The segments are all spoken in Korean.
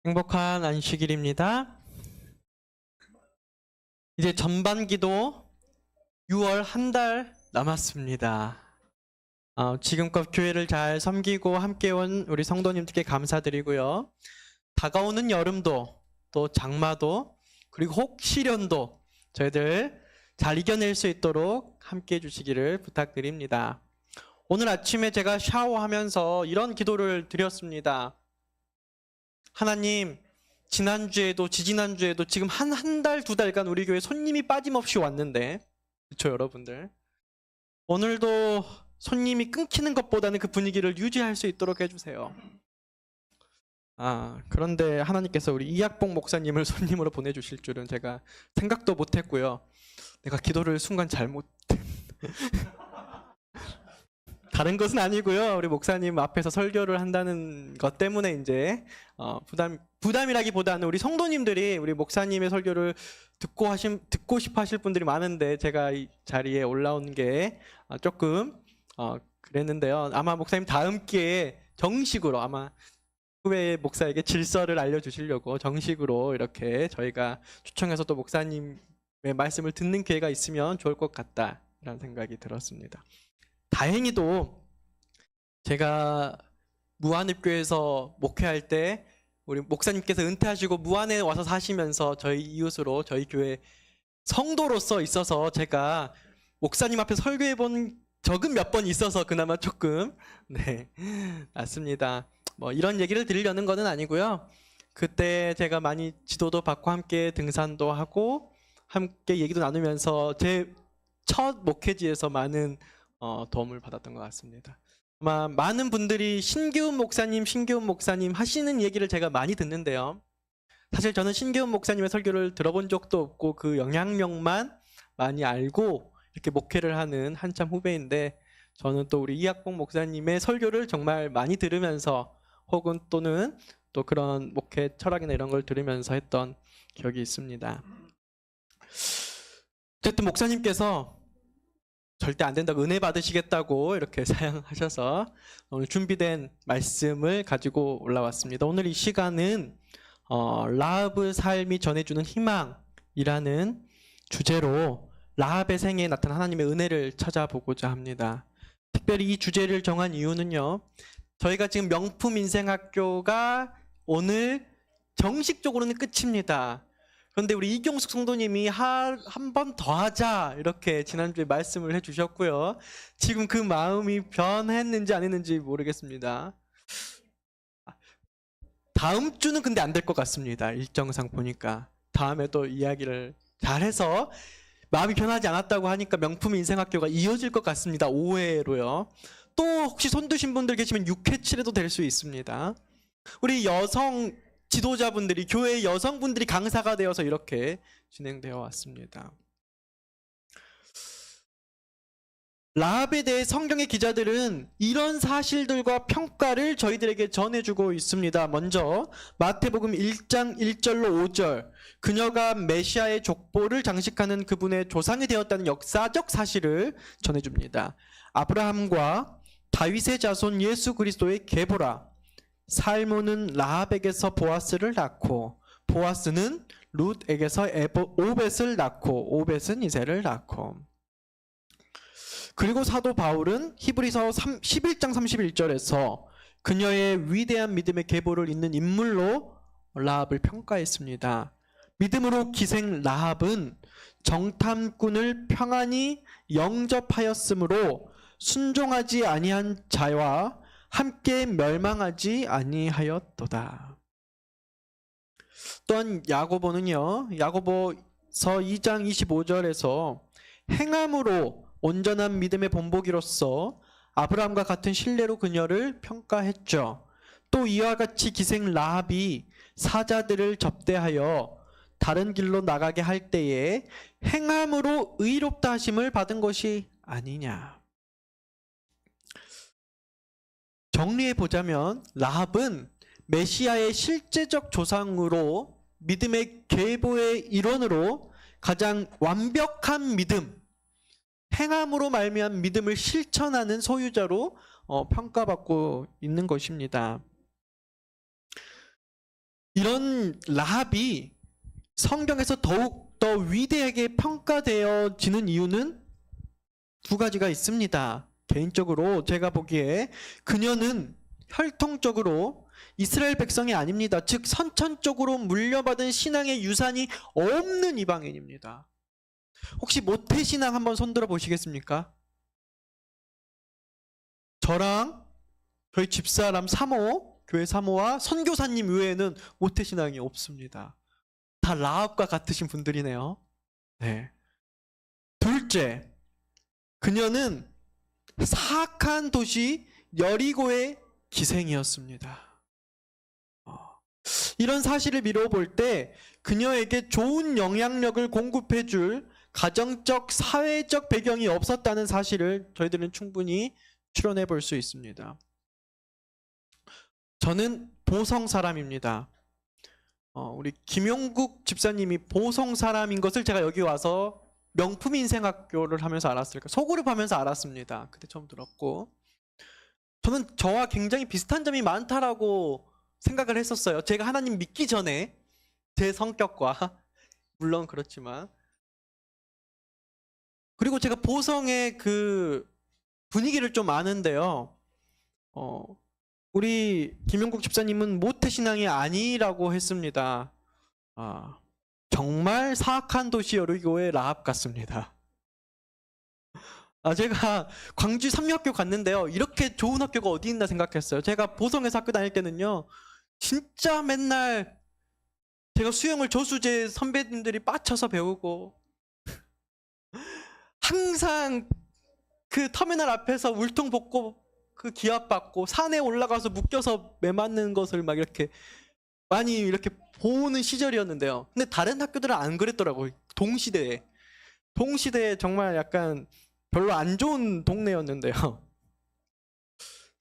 행복한 안식일입니다. 이제 전반기도 6월 한 달 남았습니다. 지금껏 교회를 잘 섬기고 함께 온 우리 성도님들께 감사드리고요. 다가오는 여름도 또 장마도 그리고 혹 시련도 저희들 잘 이겨낼 수 있도록 함께 해주시기를 부탁드립니다. 오늘 아침에 제가 샤워하면서 이런 기도를 드렸습니다. 하나님, 지난주에도 지지난주에도 지금 한 달, 두 달간 우리 교회 손님이 빠짐없이 왔는데, 그렇죠 여러분들? 오늘도 손님이 끊기는 것보다는 그 분위기를 유지할 수 있도록 해주세요. 그런데 하나님께서 우리 이학봉 목사님을 손님으로 보내주실 줄은 제가 생각도 못했고요. 내가 기도를 순간 다른 것은 아니고요. 우리 목사님 앞에서 설교를 한다는 것 때문에 이제 부담이라기보다는 우리 성도님들이 우리 목사님의 설교를 듣고 싶어 하실 분들이 많은데 제가 이 자리에 올라온 게 조금 그랬는데요. 아마 목사님 다음 기회에 정식으로 아마 후배 목사에게 질서를 알려주시려고 정식으로 이렇게 저희가 초청해서 또 목사님의 말씀을 듣는 기회가 있으면 좋을 것 같다라는 생각이 들었습니다. 다행히도 제가 무안읍교회에서 목회할 때 우리 목사님께서 은퇴하시고 무안에 와서 사시면서 저희 이웃으로 저희 교회 성도로서 있어서 제가 목사님 앞에 설교해 본 적은 몇 번 있어서 그나마 조금 맞습니다. 뭐 이런 얘기를 드리려는 것은 아니고요. 그때 제가 많이 지도도 받고 함께 등산도 하고 함께 얘기도 나누면서 제 첫 목회지에서 많은 도움을 받았던 것 같습니다. 아마 많은 분들이 신기훈 목사님 하시는 얘기를 제가 많이 듣는데요. 사실 저는 신기훈 목사님의 설교를 들어본 적도 없고 그 영향력만 많이 알고 이렇게 목회를 하는 한참 후배인데, 저는 또 우리 이학봉 목사님의 설교를 정말 많이 들으면서 혹은 또는 또 그런 목회 철학이나 이런 걸 들으면서 했던 기억이 있습니다. 어쨌든 목사님께서 절대 안 된다고 은혜 받으시겠다고 이렇게 사양하셔서 오늘 준비된 말씀을 가지고 올라왔습니다. 오늘 이 시간은 라합의 삶이 전해주는 희망이라는 주제로 라합의 생애에 나타난 하나님의 은혜를 찾아보고자 합니다. 특별히 이 주제를 정한 이유는요, 저희가 지금 명품인생학교가 오늘 정식적으로는 끝입니다. 그런데 우리 이경숙 성도님이 한 번 더 하자 이렇게 지난주에 말씀을 해주셨고요. 지금 그 마음이 변했는지 안 했는지 모르겠습니다. 다음 주는 근데 안 될 것 같습니다. 일정상 보니까 다음에 또 이야기를 잘해서 마음이 변하지 않았다고 하니까 명품인생학교가 이어질 것 같습니다. 5회로요. 또 혹시 손 드신 분들 계시면 6회, 7회도 될 수 있습니다. 우리 여성 지도자분들이, 교회의 여성분들이 강사가 되어서 이렇게 진행되어 왔습니다. 라합에 대해 성경의 기자들은 이런 사실들과 평가를 저희들에게 전해주고 있습니다. 먼저 마태복음 1장 1절로 5절, 그녀가 메시아의 족보를 장식하는 그분의 조상이 되었다는 역사적 사실을 전해줍니다. 아브라함과 다윗의 자손 예수 그리스도의 계보라. 살몬은 라합에게서 보아스를 낳고, 보아스는 룻에게서 오벳을 낳고, 오벳은 이새를 낳고. 그리고 사도 바울은 히브리서 11장 31절에서 그녀의 위대한 믿음의 계보를 잇는 인물로 라합을 평가했습니다. 믿음으로 기생 라합은 정탐꾼을 평안히 영접하였으므로 순종하지 아니한 자와 함께 멸망하지 아니하였도다. 또한 야고보는요, 야고보서 2장 25절에서 행함으로 온전한 믿음의 본보기로서 아브라함과 같은 신뢰로 그녀를 평가했죠. 또 이와 같이 기생 라합이 사자들을 접대하여 다른 길로 나가게 할 때에 행함으로 의롭다 하심을 받은 것이 아니냐. 정리해 보자면 라합은 메시아의 실제적 조상으로 믿음의 계보의 일원으로 가장 완벽한 믿음, 행함으로 말미암은 믿음을 실천하는 소유자로 평가받고 있는 것입니다. 이런 라합이 성경에서 더욱 더 위대하게 평가되어지는 이유는 두 가지가 있습니다. 개인적으로 제가 보기에 그녀는 혈통적으로 이스라엘 백성이 아닙니다. 즉 선천적으로 물려받은 신앙의 유산이 없는 이방인입니다. 혹시 모태신앙 한번 손들어 보시겠습니까? 저랑 저희 집사람 사모, 교회 사모와 선교사님 외에는 모태신앙이 없습니다. 다 라합과 같으신 분들이네요. 네. 둘째, 그녀는 사악한 도시 여리고의 기생이었습니다. 이런 사실을 미루어 볼 때 그녀에게 좋은 영향력을 공급해줄 가정적, 사회적 배경이 없었다는 사실을 저희들은 충분히 추론해 볼 수 있습니다. 저는 보성 사람입니다. 우리 김용국 집사님이 보성 사람인 것을 제가 여기 와서 명품 인생학교를 하면서 알았을까? 소그룹 하면서 알았습니다. 그때 처음 들었고, 저는 저와 굉장히 비슷한 점이 많다라고 생각을 했었어요. 제가 하나님 믿기 전에 제 성격과 물론 그렇지만, 그리고 제가 보성의 그 분위기를 좀 아는데요. 우리 김용국 집사님은 모태신앙이 아니라고 했습니다. 정말 사악한 도시 여리고의 라합 같습니다. 제가 광주 삼류학교 갔는데요. 이렇게 좋은 학교가 어디 있나 생각했어요. 제가 보성에서 학교 다닐 때는요. 진짜 맨날 제가 수영을 조수제 선배님들이 빠쳐서 배우고 항상 그 터미널 앞에서 울퉁 벗고 그 기합받고 산에 올라가서 묶여서 매 맞는 것을 막 이렇게 많이 이렇게 보는 시절이었는데요. 근데 다른 학교들은 안 그랬더라고요. 동시대에 정말 약간 별로 안 좋은 동네였는데요.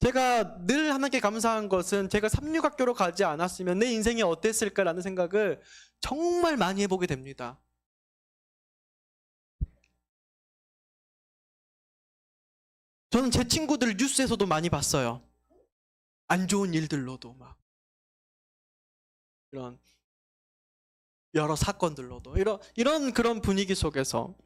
제가 늘 하나님께 감사한 것은 제가 삼육학교로 가지 않았으면 내 인생이 어땠을까라는 생각을 정말 많이 해보게 됩니다. 저는 제 친구들 뉴스에서도 많이 봤어요. 안 좋은 일들로도 막 이런 여러 사건들로도 이런 그런 분위기 속에서.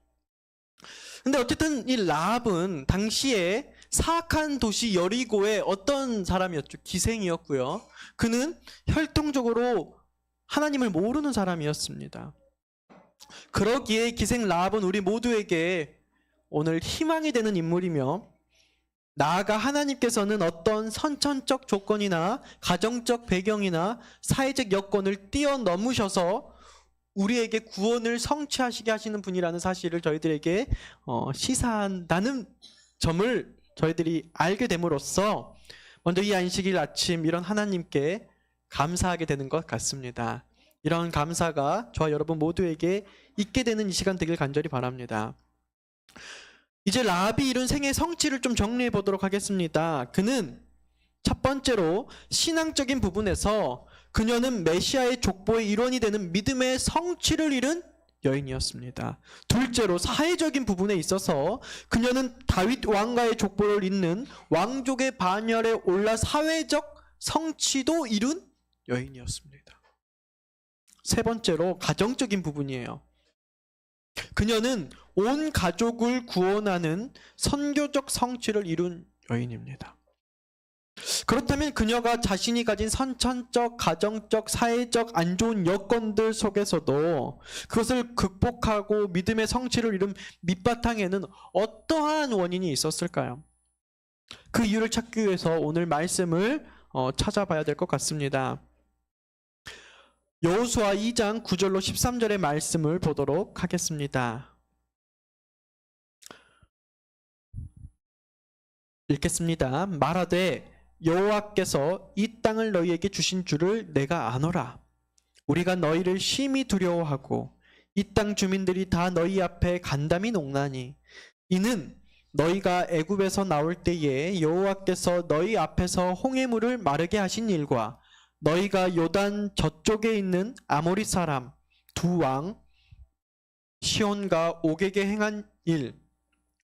근데 어쨌든 이 라합은 당시에 사악한 도시 여리고의 어떤 사람이었죠? 기생이었고요. 그는 혈통적으로 하나님을 모르는 사람이었습니다. 그러기에 기생 라합은 우리 모두에게 오늘 희망이 되는 인물이며, 나아가 하나님께서는 어떤 선천적 조건이나 가정적 배경이나 사회적 여건을 뛰어넘으셔서 우리에게 구원을 성취하시게 하시는 분이라는 사실을 저희들에게 시사한다는 점을 저희들이 알게 됨으로써 먼저 이 안식일 아침 이런 하나님께 감사하게 되는 것 같습니다. 이런 감사가 저와 여러분 모두에게 있게 되는 이 시간 되길 간절히 바랍니다. 이제 라합이 이룬 생애 성취를 좀 정리해 보도록 하겠습니다. 그는 첫 번째로 신앙적인 부분에서 그녀는 메시아의 족보의 일원이 되는 믿음의 성취를 이룬 여인이었습니다. 둘째로 사회적인 부분에 있어서 그녀는 다윗 왕가의 족보를 잇는 왕족의 반열에 올라 사회적 성취도 이룬 여인이었습니다. 세 번째로 가정적인 부분이에요. 그녀는 온 가족을 구원하는 선교적 성취를 이룬 여인입니다. 그렇다면 그녀가 자신이 가진 선천적, 가정적, 사회적 안 좋은 여건들 속에서도 그것을 극복하고 믿음의 성취를 이룬 밑바탕에는 어떠한 원인이 있었을까요? 그 이유를 찾기 위해서 오늘 말씀을 찾아봐야 될 것 같습니다. 여호수아 2장 9절로 13절의 말씀을 보도록 하겠습니다. 읽겠습니다. 말하되 여호와께서 이 땅을 너희에게 주신 줄을 내가 아노라. 우리가 너희를 심히 두려워하고 이 땅 주민들이 다 너희 앞에 간담이 녹나니 이는 너희가 애굽에서 나올 때에 여호와께서 너희 앞에서 홍해물을 마르게 하신 일과 너희가 요단 저쪽에 있는 아모리 사람 두 왕 시온과 옥에게 행한 일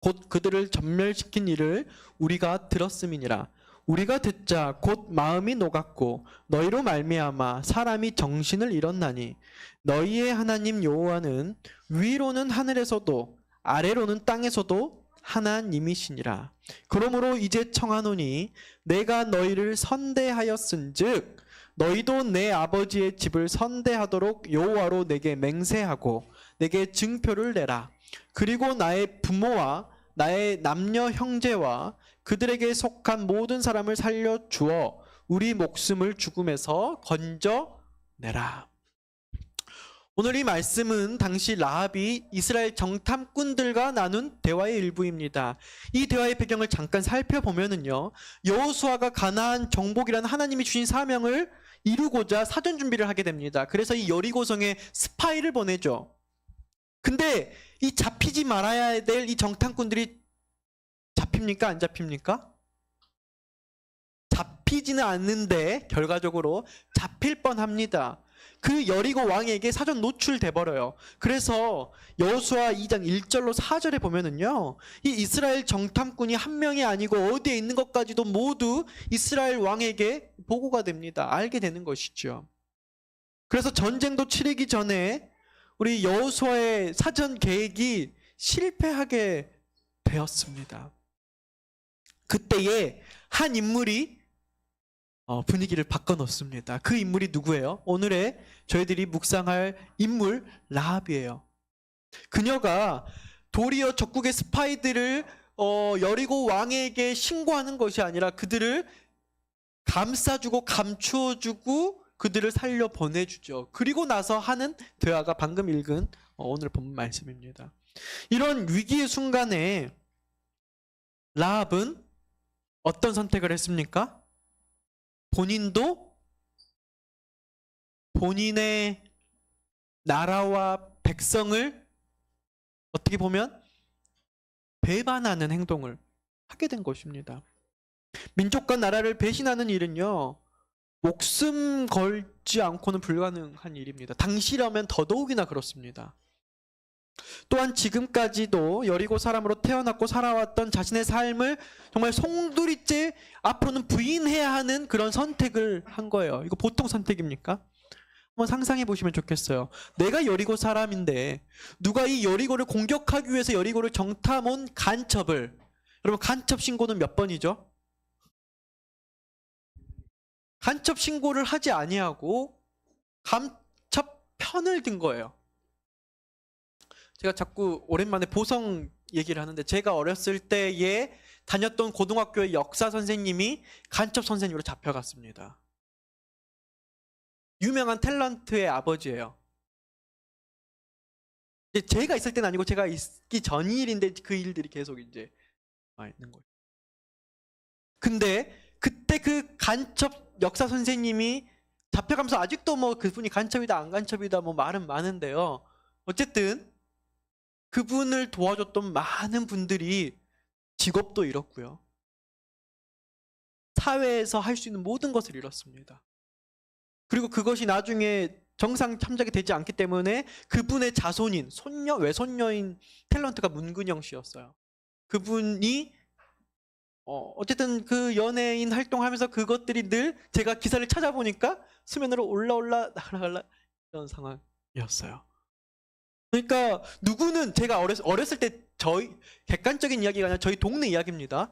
곧 그들을 전멸시킨 일을 우리가 들었음이니라. 우리가 듣자 곧 마음이 녹았고 너희로 말미암아 사람이 정신을 잃었나니 너희의 하나님 여호와는 위로는 하늘에서도 아래로는 땅에서도 하나님이시니라. 그러므로 이제 청하노니 내가 너희를 선대하였은즉 너희도 내 아버지의 집을 선대하도록 여호와로 내게 맹세하고 내게 증표를 내라. 그리고 나의 부모와 나의 남녀 형제와 그들에게 속한 모든 사람을 살려 주어 우리 목숨을 죽음에서 건져내라. 오늘 이 말씀은 당시 라합이 이스라엘 정탐꾼들과 나눈 대화의 일부입니다. 이 대화의 배경을 잠깐 살펴보면은요, 여호수아가 가나안 정복이라는 하나님이 주신 사명을 이루고자 사전 준비를 하게 됩니다. 그래서 이 여리고성에 스파이를 보내죠. 근데 이 잡히지 말아야 될 이 정탐꾼들이 잡힙니까? 안 잡힙니까? 잡히지는 않는데 결과적으로 잡힐 뻔합니다. 그 여리고 왕에게 사전 노출돼 버려요. 그래서 여호수아 2장 1절로 4절에 보면은요, 이 이스라엘 정탐꾼이 한 명이 아니고 어디에 있는 것까지도 모두 이스라엘 왕에게 보고가 됩니다. 알게 되는 것이죠. 그래서 전쟁도 치르기 전에 우리 여호수아의 사전 계획이 실패하게 되었습니다. 그때에 한 인물이 분위기를 바꿔놓습니다. 그 인물이 누구예요? 오늘의 저희들이 묵상할 인물 라합이에요. 그녀가 도리어 적국의 스파이들을 여리고 왕에게 신고하는 것이 아니라 그들을 감싸주고 감추어주고 그들을 살려 보내주죠. 그리고 나서 하는 대화가 방금 읽은 오늘 본문 말씀입니다. 이런 위기의 순간에 라합은 어떤 선택을 했습니까? 본인도 본인의 나라와 백성을 어떻게 보면 배반하는 행동을 하게 된 것입니다. 민족과 나라를 배신하는 일은요, 목숨 걸지 않고는 불가능한 일입니다. 당시라면 더더욱이나 그렇습니다. 또한 지금까지도 여리고 사람으로 태어났고 살아왔던 자신의 삶을 정말 송두리째 앞으로는 부인해야 하는 그런 선택을 한 거예요. 이거 보통 선택입니까? 한번 상상해 보시면 좋겠어요. 내가 여리고 사람인데 누가 이 여리고를 공격하기 위해서 여리고를 정탐 온 간첩을, 여러분 간첩 신고는 몇 번이죠? 간첩 신고를 하지 아니하고 간첩 편을 든 거예요. 제가 자꾸 오랜만에 보성 얘기를 하는데, 제가 어렸을 때에 다녔던 고등학교의 역사 선생님이 간첩 선생님으로 잡혀갔습니다. 유명한 탤런트의 아버지예요. 제가 있을 때는 아니고 제가 있기 전 일인데 그 일들이 계속 이제 있는 거예요. 근데 그때 그 간첩 역사 선생님이 잡혀가면서 아직도 뭐 그분이 간첩이다 안 간첩이다 뭐 말은 많은데요, 어쨌든 그분을 도와줬던 많은 분들이 직업도 잃었고요, 사회에서 할 수 있는 모든 것을 잃었습니다. 그리고 그것이 나중에 정상 참작이 되지 않기 때문에 그분의 자손인 손녀, 외손녀인 탤런트가 문근영 씨였어요. 그분이 어쨌든 그 연예인 활동하면서 그것들이 늘 제가 기사를 찾아보니까 수면으로 올라 이런 상황이었어요. 그러니까 누구는, 제가 어렸을 때 저희 객관적인 이야기가 아니라 저희 동네 이야기입니다.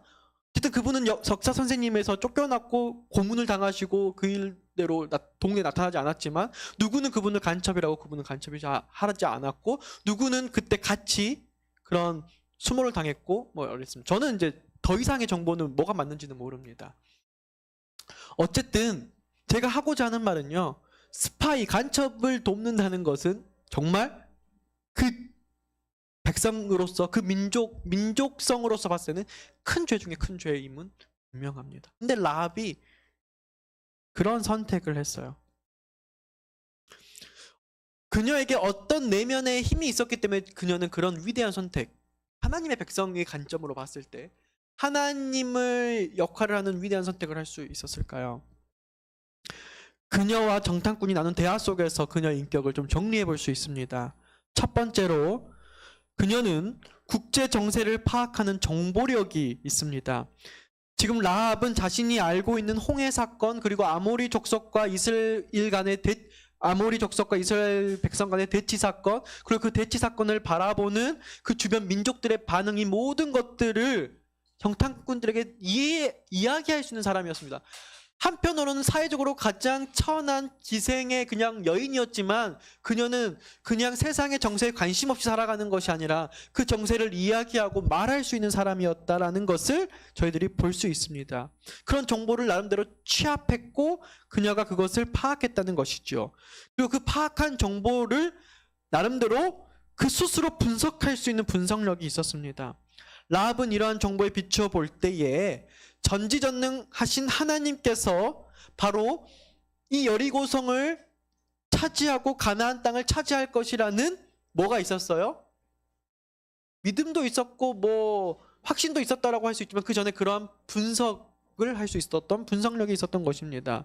어쨌든 그분은 역사 선생님에서 쫓겨났고 고문을 당하시고 그 일대로 동네에 나타나지 않았지만, 누구는 그분을 간첩이라고 그분은 간첩이지 하지 않았고, 누구는 그때 같이 그런 수모를 당했고 뭐 그랬습니다. 저는 이제 더 이상의 정보는 뭐가 맞는지는 모릅니다. 어쨌든 제가 하고자 하는 말은요, 스파이, 간첩을 돕는다는 것은 정말 그 백성으로서, 그 민족성으로서 봤을 때는 큰 죄 중에 큰 죄임은 분명합니다. 근데 라합이 그런 선택을 했어요. 그녀에게 어떤 내면의 힘이 있었기 때문에 그녀는 그런 위대한 선택, 하나님의 백성의 관점으로 봤을 때 하나님을 역할을 하는 위대한 선택을 할 수 있었을까요? 그녀와 정탐꾼이 나눈 대화 속에서 그녀의 인격을 좀 정리해 볼 수 있습니다. 첫 번째로, 그녀는 국제 정세를 파악하는 정보력이 있습니다. 지금 라합은 자신이 알고 있는 홍해 사건, 그리고 아모리 족속과 이스라엘 백성 간의 대치 사건, 그리고 그 대치 사건을 바라보는 그 주변 민족들의 반응이, 모든 것들을 정탐꾼들에게 이야기할 수 있는 사람이었습니다. 한편으로는 사회적으로 가장 천한 기생의 그냥 여인이었지만, 그녀는 그냥 세상의 정세에 관심 없이 살아가는 것이 아니라 그 정세를 이야기하고 말할 수 있는 사람이었다라는 것을 저희들이 볼 수 있습니다. 그런 정보를 나름대로 취합했고 그녀가 그것을 파악했다는 것이죠. 그리고 그 파악한 정보를 나름대로 그 스스로 분석할 수 있는 분석력이 있었습니다. 라합은 이러한 정보에 비추어 볼 때에 전지전능하신 하나님께서 바로 이 여리고성을 차지하고 가나안 땅을 차지할 것이라는 뭐가 있었어요? 믿음도 있었고 뭐 확신도 있었다라고 할 수 있지만, 그 전에 그러한 분석을 할 수 있었던 분석력이 있었던 것입니다.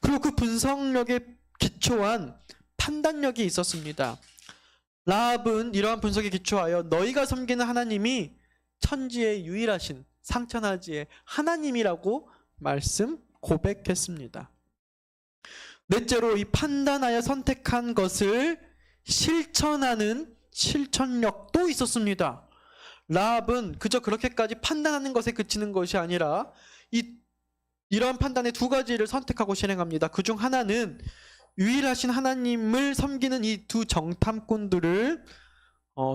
그리고 그 분석력에 기초한 판단력이 있었습니다. 라합은 이러한 분석에 기초하여 너희가 섬기는 하나님이 천지의 유일하신 상천하지의 하나님이라고 고백했습니다. 넷째로, 이 판단하여 선택한 것을 실천하는 실천력도 있었습니다. 라합은 그저 그렇게까지 판단하는 것에 그치는 것이 아니라 이러한 판단의 두 가지를 선택하고 실행합니다. 그중 하나는 유일하신 하나님을 섬기는 이 두 정탐꾼들을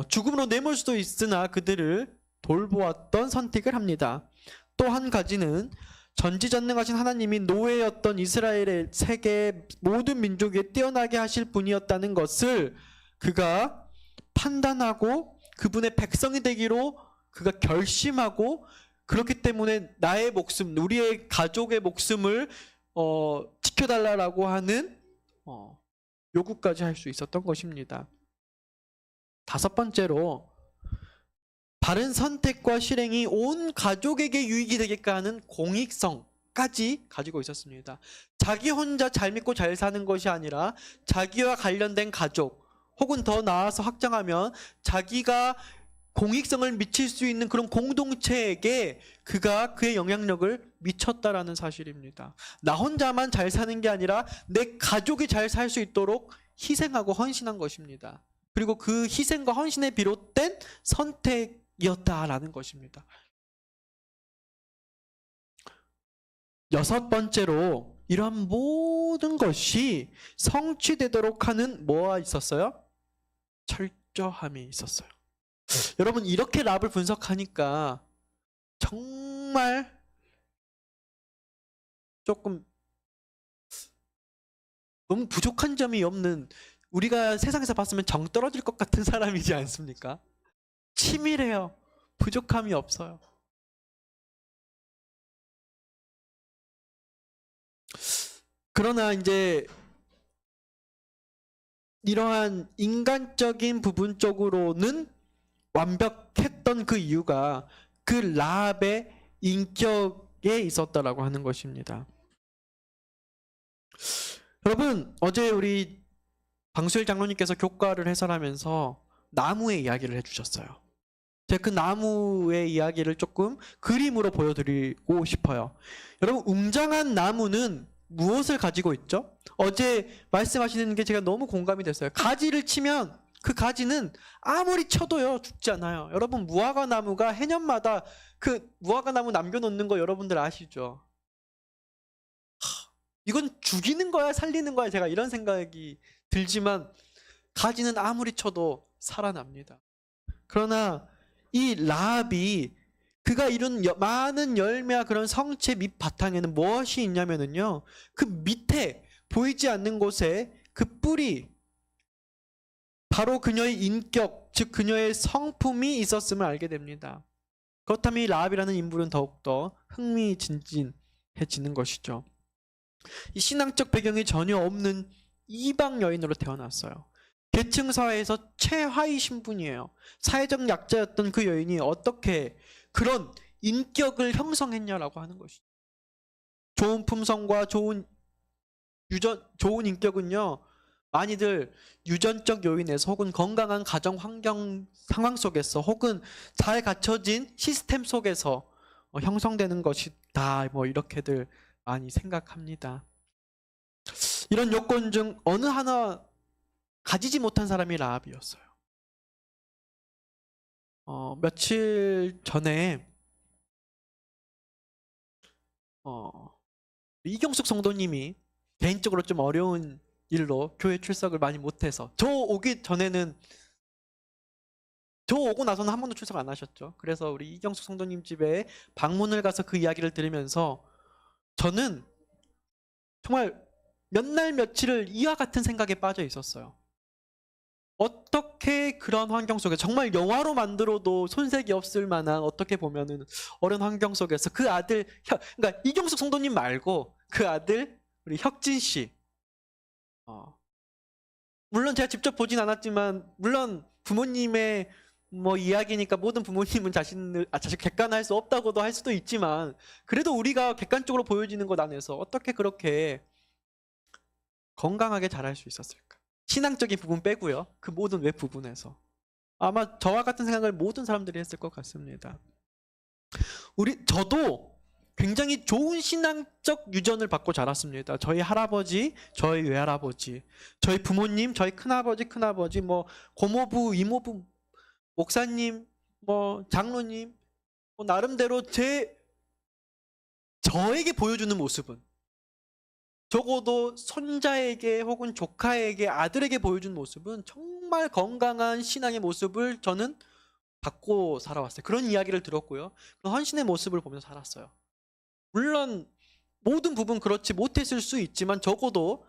죽음으로 내몰 수도 있으나 그들을 돌보았던 선택을 합니다. 또 한 가지는 전지전능하신 하나님이 노예였던 이스라엘의 세계 모든 민족 위에 뛰어나게 하실 분이었다는 것을 그가 판단하고 그분의 백성이 되기로 그가 결심하고, 그렇기 때문에 나의 목숨, 우리의 가족의 목숨을 지켜달라고 하는 요구까지 할 수 있었던 것입니다. 다섯 번째로, 바른 선택과 실행이 온 가족에게 유익이 되게끔 하는 공익성까지 가지고 있었습니다. 자기 혼자 잘 믿고 잘 사는 것이 아니라 자기와 관련된 가족, 혹은 더 나아서 확장하면 자기가 공익성을 미칠 수 있는 그런 공동체에게 그가 그의 영향력을 미쳤다라는 사실입니다. 나 혼자만 잘 사는 게 아니라 내 가족이 잘 살 수 있도록 희생하고 헌신한 것입니다. 그리고 그 희생과 헌신에 비롯된 선택이었다라는 것입니다. 여섯 번째로, 이러한 모든 것이 성취되도록 하는 뭐가 있었어요? 철저함이 있었어요. 여러분, 이렇게 라합을 분석하니까 정말 조금 너무 부족한 점이 없는, 우리가 세상에서 봤으면 정 떨어질 것 같은 사람이지 않습니까? 치밀해요. 부족함이 없어요. 그러나 이제 이러한 인간적인 부분 쪽으로는 완벽했던 그 이유가 그 라합의 인격에 있었다라고 하는 것입니다. 여러분, 어제 우리 방수일 장로님께서 교과를 해설하면서 나무의 이야기를 해주셨어요. 제가 그 나무의 이야기를 조금 그림으로 보여드리고 싶어요. 여러분, 웅장한 나무는 무엇을 가지고 있죠? 어제 말씀하시는 게 제가 너무 공감이 됐어요. 가지를 치면 그 가지는 아무리 쳐도요 죽지 않아요. 여러분, 무화과 나무가 해년마다 그 무화과 나무 남겨놓는 거 여러분들 아시죠? 이건 죽이는 거야 살리는 거야, 제가 이런 생각이 들지만 가지는 아무리 쳐도 살아납니다. 그러나 이 라합이 그가 이룬 많은 열매와 그런 성체 밑바탕에는 무엇이 있냐면요, 그 밑에 보이지 않는 곳에 그 뿌리, 바로 그녀의 인격, 즉 그녀의 성품이 있었음을 알게 됩니다. 그렇다면 이 라합이라는 인물은 더욱더 흥미진진해지는 것이죠. 이 신앙적 배경이 전혀 없는 이방 여인으로 태어났어요. 계층 사회에서 최하위 신분이에요. 사회적 약자였던 그 여인이 어떻게 그런 인격을 형성했냐라고 하는 것이죠. 좋은 품성과 좋은 인격은요, 많이들 유전적 요인에서 혹은 건강한 가정 환경 상황 속에서 혹은 잘 갖춰진 시스템 속에서 형성되는 것이다. 뭐 이렇게들 많이 생각합니다. 이런 요건 중 어느 하나 가지지 못한 사람이 라합이었어요. 며칠 전에 이경숙 성도님이 개인적으로 좀 어려운 일로 교회 출석을 많이 못해서, 저 오고 나서는 한 번도 출석 안 하셨죠. 그래서 우리 이경숙 성도님 집에 방문을 가서 그 이야기를 들으면서 저는 정말 몇 날 며칠을 이와 같은 생각에 빠져 있었어요. 어떻게 그런 환경 속에, 정말 영화로 만들어도 손색이 없을 만한, 어떻게 보면은 어려운 환경 속에서 그 아들, 그러니까 이경숙 성도님 말고 그 아들 우리 혁진 씨, 물론 제가 직접 보진 않았지만, 물론 부모님의 뭐 이야기니까 모든 부모님은 자식 객관할 수 없다고도 할 수도 있지만, 그래도 우리가 객관적으로 보여지는 것 안에서 어떻게 그렇게 건강하게 자랄 수 있었을까? 신앙적인 부분 빼고요. 그 모든 외 부분에서 아마 저와 같은 생각을 모든 사람들이 했을 것 같습니다. 저도 굉장히 좋은 신앙적 유전을 받고 자랐습니다. 저희 할아버지, 저희 외할아버지, 저희 부모님, 저희 큰아버지, 큰아버지, 뭐 고모부, 이모부, 목사님, 뭐 장로님, 뭐 나름대로 저에게 보여주는 모습은, 적어도 손자에게 혹은 조카에게, 아들에게 보여준 모습은 정말 건강한 신앙의 모습을 저는 받고 살아왔어요. 그런 이야기를 들었고요. 그런 헌신의 모습을 보면서 살았어요. 물론 모든 부분 그렇지 못했을 수 있지만, 적어도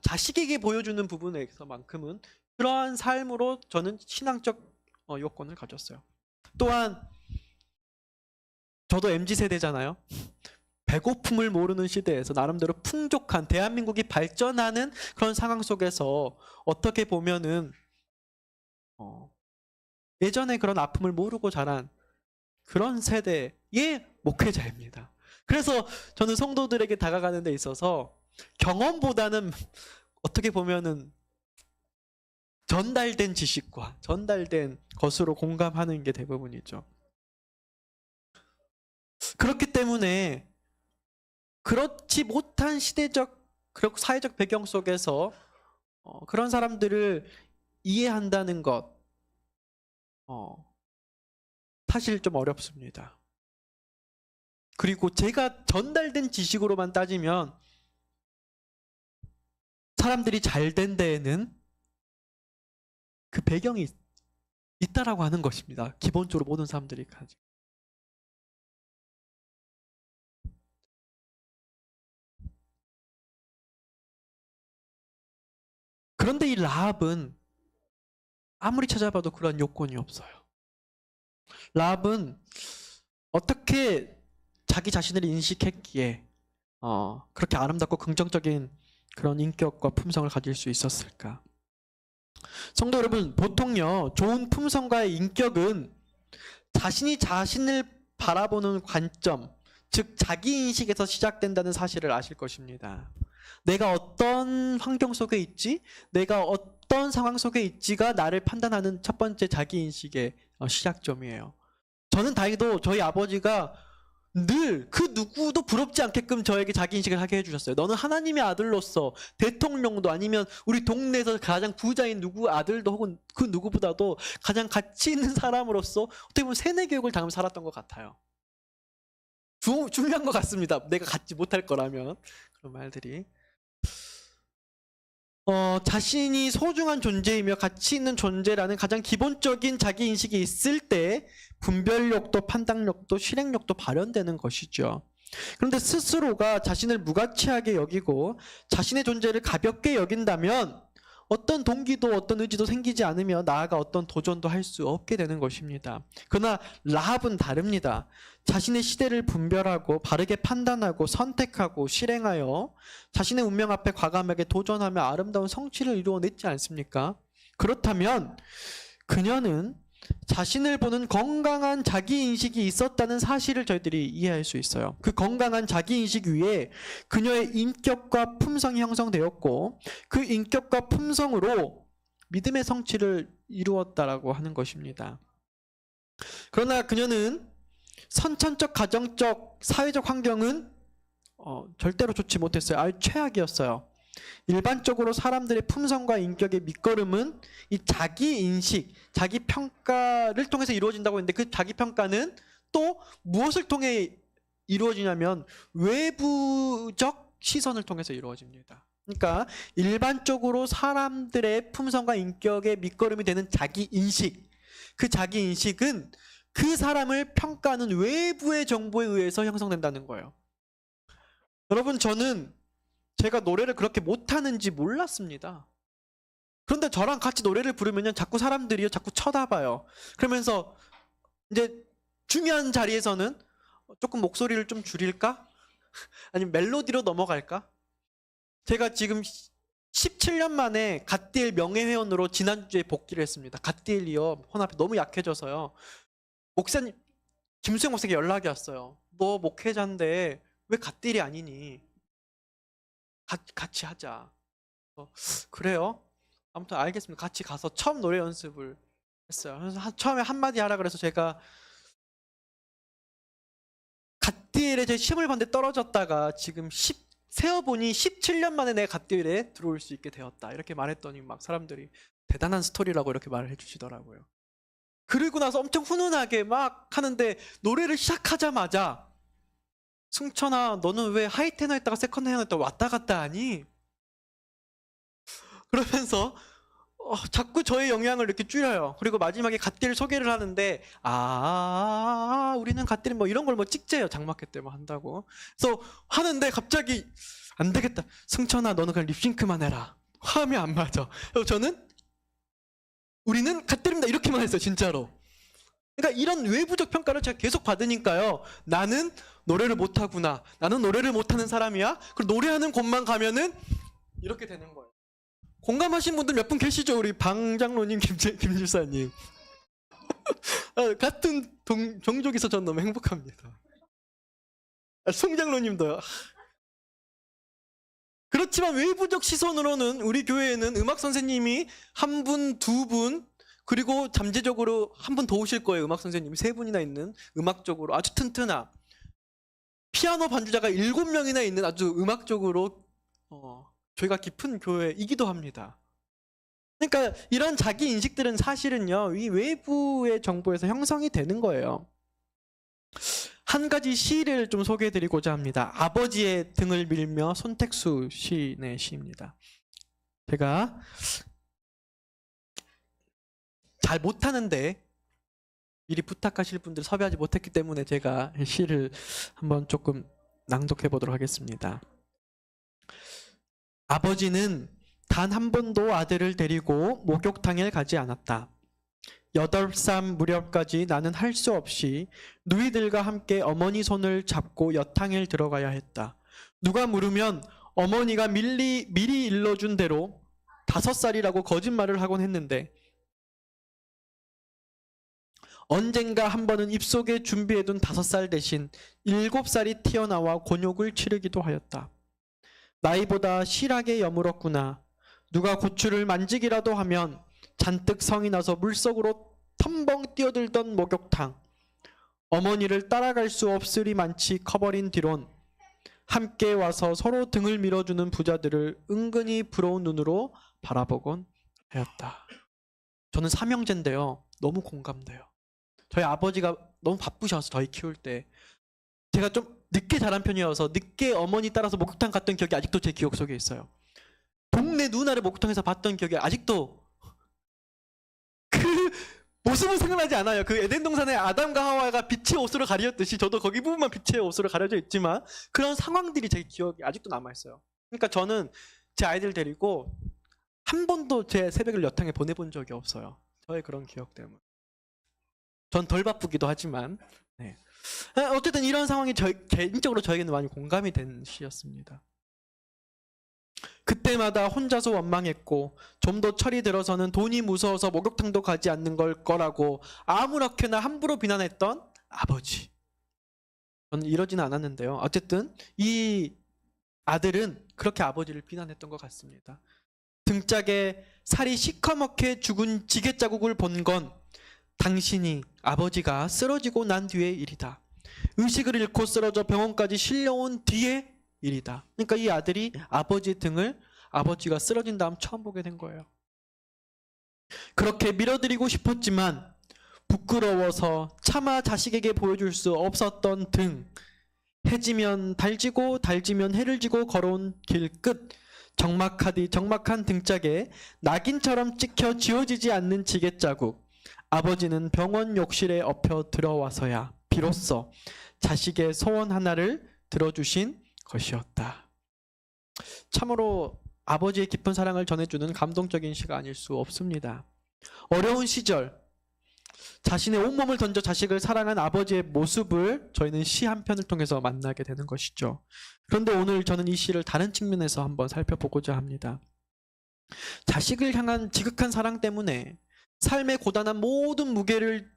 자식에게 보여주는 부분에서만큼은 그러한 삶으로 저는 신앙적 요건을 가졌어요. 또한 저도 MZ세대잖아요. 배고픔을 모르는 시대에서 나름대로 풍족한 대한민국이 발전하는 그런 상황 속에서 어떻게 보면은 예전에 그런 아픔을 모르고 자란 그런 세대의 목회자입니다. 그래서 저는 성도들에게 다가가는 데 있어서 경험보다는 어떻게 보면은 전달된 지식과 전달된 것으로 공감하는 게 대부분이죠. 그렇기 때문에 그렇지 못한 시대적 그리고 사회적 배경 속에서 그런 사람들을 이해한다는 것, 사실 좀 어렵습니다. 그리고 제가 전달된 지식으로만 따지면 사람들이 잘 된 데에는 그 배경이 있다라고 하는 것입니다. 기본적으로 모든 사람들이 가지고. 그런데 이 라합은 아무리 찾아봐도 그런 요건이 없어요. 라합은 어떻게 자기 자신을 인식했기에 그렇게 아름답고 긍정적인 그런 인격과 품성을 가질 수 있었을까? 성도 여러분, 보통요, 좋은 품성과의 인격은 자신이 자신을 바라보는 관점, 즉 자기인식에서 시작된다는 사실을 아실 것입니다. 내가 어떤 환경 속에 있지, 내가 어떤 상황 속에 있지가 나를 판단하는 첫 번째 자기인식의 시작점이에요. 저는 다행히도 저희 아버지가 늘 그 누구도 부럽지 않게끔 저에게 자기인식을 하게 해주셨어요. 너는 하나님의 아들로서 대통령도 아니면 우리 동네에서 가장 부자인 누구 아들도 혹은 그 누구보다도 가장 가치 있는 사람으로서 어떻게 보면 세뇌 교육을 당하면서 살았던 것 같아요. 중요한 것 같습니다. 내가 갖지 못할 거라면. 그런 말들이. 자신이 소중한 존재이며 가치 있는 존재라는 가장 기본적인 자기인식이 있을 때 분별력도 판단력도 실행력도 발현되는 것이죠. 그런데 스스로가 자신을 무가치하게 여기고 자신의 존재를 가볍게 여긴다면 어떤 동기도 어떤 의지도 생기지 않으며 나아가 어떤 도전도 할 수 없게 되는 것입니다. 그러나 라합은 다릅니다. 자신의 시대를 분별하고 바르게 판단하고 선택하고 실행하여 자신의 운명 앞에 과감하게 도전하며 아름다운 성취를 이루어냈지 않습니까? 그렇다면 그녀는 자신을 보는 건강한 자기인식이 있었다는 사실을 저희들이 이해할 수 있어요. 그 건강한 자기인식 위에 그녀의 인격과 품성이 형성되었고 그 인격과 품성으로 믿음의 성취를 이루었다라고 하는 것입니다. 그러나 그녀는 선천적, 가정적, 사회적 환경은 절대로 좋지 못했어요. 아주 최악이었어요. 일반적으로 사람들의 품성과 인격의 밑거름은 이 자기 인식, 자기 평가를 통해서 이루어진다고 했는데 그 자기 평가는 또 무엇을 통해 이루어지냐면 외부적 시선을 통해서 이루어집니다. 그러니까 일반적으로 사람들의 품성과 인격의 밑거름이 되는 자기 인식, 그 자기 인식은 그 사람을 평가하는 외부의 정보에 의해서 형성된다는 거예요. 여러분, 저는 제가 노래를 그렇게 못하는지 몰랐습니다. 그런데 저랑 같이 노래를 부르면 자꾸 사람들이요, 자꾸 쳐다봐요. 그러면서 이제 중요한 자리에서는 조금 목소리를 좀 줄일까? 아니면 멜로디로 넘어갈까? 제가 지금 17년 만에 갓디엘 명예회원으로 지난주에 복귀를 했습니다. 갓디엘이요, 혼합이 너무 약해져서요. 목사님, 김수영 목사님께 연락이 왔어요. 너 목회자인데 왜 갓디엘이 아니니? 같이 하자. 그래요? 아무튼 알겠습니다. 같이 가서 처음 노래 연습을 했어요. 그래서 처음에 한마디 하라 그래서 제가 갓디엘에 제 시험을 봤는데 떨어졌다가 지금 세어보니 17년 만에 내가 갓디엘에 들어올 수 있게 되었다. 이렇게 말했더니 막 사람들이 대단한 스토리라고 이렇게 말을 해주시더라고요. 그리고 나서 엄청 훈훈하게 막 하는데 노래를 시작하자마자 승천아, 너는 왜 하이테너 했다가 세컨드 테너 했다가 왔다 갔다 하니? 그러면서 자꾸 저의 영향을 이렇게 줄여요. 그리고 마지막에 갓딜 소개를 하는데 우리는 갓딜 뭐 이런 걸 뭐 찍재요. 장마켓 때 뭐 한다고. 그래서 하는데 갑자기 안 되겠다. 승천아, 너는 그냥 립싱크만 해라. 화음이 안 맞아. 그래서 저는 우리는 갓딜입니다 이렇게만 했어요. 진짜로. 그러니까 이런 외부적 평가를 제가 계속 받으니까요. 나는 노래를 못하구나. 나는 노래를 못하는 사람이야. 그리고 노래하는 곳만 가면은 이렇게 되는 거예요. 공감하신 분들 몇 분 계시죠? 우리 방장로님, 김집사님. 같은 종족에서 전 너무 행복합니다. 송장로님도요. 그렇지만 외부적 시선으로는 우리 교회에는 음악 선생님이 한 분, 두 분, 그리고 잠재적으로 한 분 더 오실 거예요. 음악 선생님이 세 분이나 있는 음악적으로 아주 튼튼한 피아노 반주자가 7명이나 있는 아주 음악적으로 저희가 깊은 교회이기도 합니다. 그러니까 이런 자기 인식들은 사실은요, 이 외부의 정보에서 형성이 되는 거예요. 한 가지 시를 좀 소개해드리고자 합니다. 아버지의 등을 밀며, 손택수 시인의 시입니다. 제가 잘 못하는데 미리 부탁하실 분들 섭외하지 못했기 때문에 제가 시를 한번 조금 낭독해 보도록 하겠습니다. 아버지는 단 한 번도 아들을 데리고 목욕탕에 가지 않았다. 8살 무렵까지 나는 할 수 없이 누이들과 함께 어머니 손을 잡고 여탕에 들어가야 했다. 누가 물으면 어머니가 미리 일러준 대로 5살이라고 거짓말을 하곤 했는데 언젠가 한 번은 입속에 준비해둔 5살 대신 7살이 튀어나와 곤욕을 치르기도 하였다. 나이보다 실하게 여물었구나. 누가 고추를 만지기라도 하면 잔뜩 성이 나서 물속으로 텀벙 뛰어들던 목욕탕. 어머니를 따라갈 수 없으리 많지 커버린 뒤론 함께 와서 서로 등을 밀어주는 부자들을 은근히 부러운 눈으로 바라보곤 하였다. 저는 삼형제인데요. 너무 공감돼요. 저희 아버지가 너무 바쁘셔서 저희 키울 때 제가 좀 늦게 자란 편이어서 늦게 어머니 따라서 목욕탕 갔던 기억이 아직도 제 기억 속에 있어요. 동네 누나를 목욕탕에서 봤던 기억이 아직도 그 모습은 생각나지 않아요. 그 에덴 동산에 아담과 하와가 빛의 옷으로 가렸듯이 저도 거기 부분만 빛의 옷으로 가려져 있지만 그런 상황들이 제 기억에 아직도 남아있어요. 그러니까 저는 제 아이들 데리고 한 번도 제 새벽을 여탕에 보내본 적이 없어요. 저의 그런 기억 때문에. 전 덜 바쁘기도 하지만 네. 어쨌든 이런 상황이 개인적으로 저에게는 많이 공감이 된 시였습니다. 그때마다 혼자서 원망했고 좀 더 철이 들어서는 돈이 무서워서 목욕탕도 가지 않는 걸 거라고 아무렇게나 함부로 비난했던 아버지. 저는 이러지는 않았는데요. 어쨌든 이 아들은 그렇게 아버지를 비난했던 것 같습니다. 등짝에 살이 시커멓게 죽은 지게 자국을 본 건 당신이 아버지가 쓰러지고 난 뒤의 일이다. 의식을 잃고 쓰러져 병원까지 실려온 뒤의 일이다. 그러니까 이 아들이 아버지의 등을 아버지가 쓰러진 다음 처음 보게 된 거예요. 그렇게 밀어드리고 싶었지만 부끄러워서 차마 자식에게 보여줄 수 없었던 등, 해지면 달지고 달지면 해를 지고 걸어온 길 끝, 적막한 등짝에 낙인처럼 찍혀 지워지지 않는 지게자국. 아버지는 병원 욕실에 엎혀 들어와서야 비로소 자식의 소원 하나를 들어주신 것이었다. 참으로 아버지의 깊은 사랑을 전해주는 감동적인 시가 아닐 수 없습니다. 어려운 시절 자신의 온몸을 던져 자식을 사랑한 아버지의 모습을 저희는 시 한 편을 통해서 만나게 되는 것이죠. 그런데 오늘 저는 이 시를 다른 측면에서 한번 살펴보고자 합니다. 자식을 향한 지극한 사랑 때문에 삶의 고단한 모든 무게를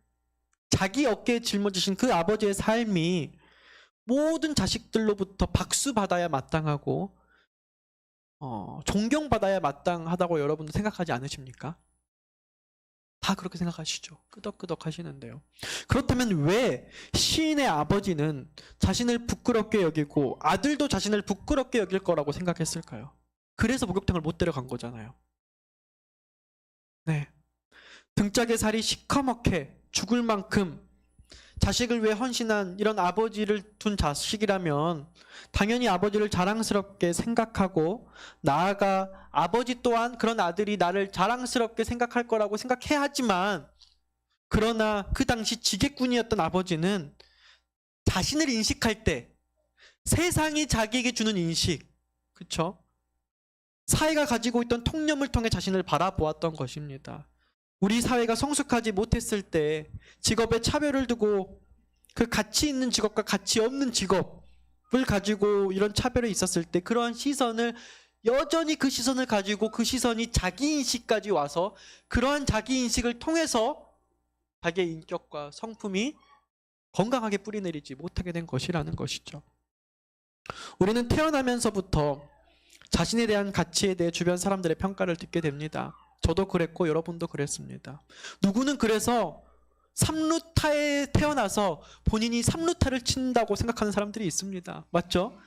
자기 어깨에 짊어지신 그 아버지의 삶이 모든 자식들로부터 박수받아야 마땅하고 존경받아야 마땅하다고 여러분도 생각하지 않으십니까? 다 그렇게 생각하시죠. 끄덕끄덕 하시는데요. 그렇다면 왜 시인의 아버지는 자신을 부끄럽게 여기고 아들도 자신을 부끄럽게 여길 거라고 생각했을까요? 그래서 목욕탕을 못 데려간 거잖아요. 네. 등짝의 살이 시커멓게 죽을 만큼 자식을 위해 헌신한 이런 아버지를 둔 자식이라면 당연히 아버지를 자랑스럽게 생각하고 나아가 아버지 또한 그런 아들이 나를 자랑스럽게 생각할 거라고 생각해야 하지만, 그러나 그 당시 지게꾼이었던 아버지는 자신을 인식할 때 세상이 자기에게 주는 인식, 그렇죠? 사회가 가지고 있던 통념을 통해 자신을 바라보았던 것입니다. 우리 사회가 성숙하지 못했을 때 직업에 차별을 두고 그 가치 있는 직업과 가치 없는 직업을 가지고 이런 차별이 있었을 때 그러한 시선을 여전히 그 시선을 가지고 그 시선이 자기인식까지 와서 그러한 자기인식을 통해서 자기의 인격과 성품이 건강하게 뿌리내리지 못하게 된 것이라는 것이죠. 우리는 태어나면서부터 자신에 대한 가치에 대해 주변 사람들의 평가를 듣게 됩니다. 저도 그랬고 여러분도 그랬습니다. 누구는 그래서 삼루타에 태어나서 본인이 삼루타를 친다고 생각하는 사람들이 있습니다. 맞죠?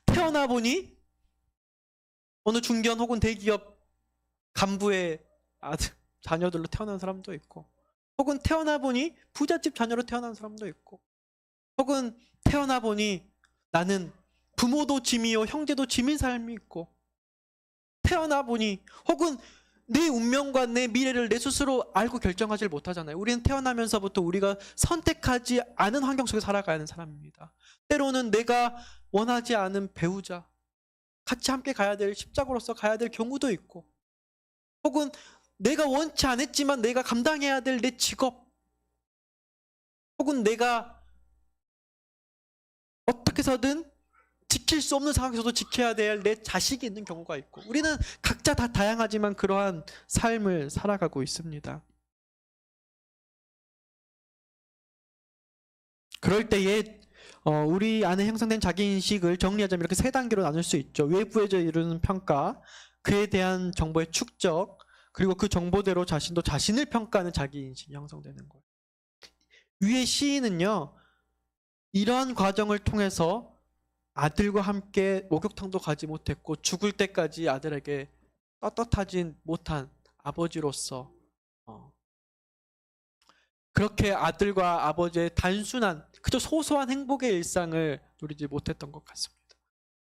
태어나 보니 어느 중견 혹은 대기업 간부의 자녀들로 태어난 사람도 있고, 혹은 태어나 보니 부잣집 자녀로 태어난 사람도 있고, 혹은 태어나 보니 나는 부모도 짐이요 형제도 짐인 삶이 있고, 태어나 보니 혹은 내 운명과 내 미래를 내 스스로 알고 결정하지 못하잖아요. 우리는 태어나면서부터 우리가 선택하지 않은 환경 속에 살아가야 하는 사람입니다. 때로는 내가 원하지 않은 배우자, 같이 함께 가야 될 십자가로서 가야 될 경우도 있고, 혹은 내가 원치 않았지만 내가 감당해야 될 내 직업, 혹은 내가 어떻게 해서든 지킬 수 없는 상황에서도 지켜야 될 내 자식이 있는 경우가 있고, 우리는 각자 다 다양하지만 그러한 삶을 살아가고 있습니다. 그럴 때에 우리 안에 형성된 자기인식을 정리하자면 이렇게 세 단계로 나눌 수 있죠. 외부에서 이루는 평가, 그에 대한 정보의 축적, 그리고 그 정보대로 자신도 자신을 평가하는 자기인식이 형성되는 거예요. 위의 시인은요, 이러한 과정을 통해서 아들과 함께 목욕탕도 가지 못했고 죽을 때까지 아들에게 떳떳하지 못한 아버지로서 그렇게 아들과 아버지의 단순한 그저 소소한 행복의 일상을 누리지 못했던 것 같습니다.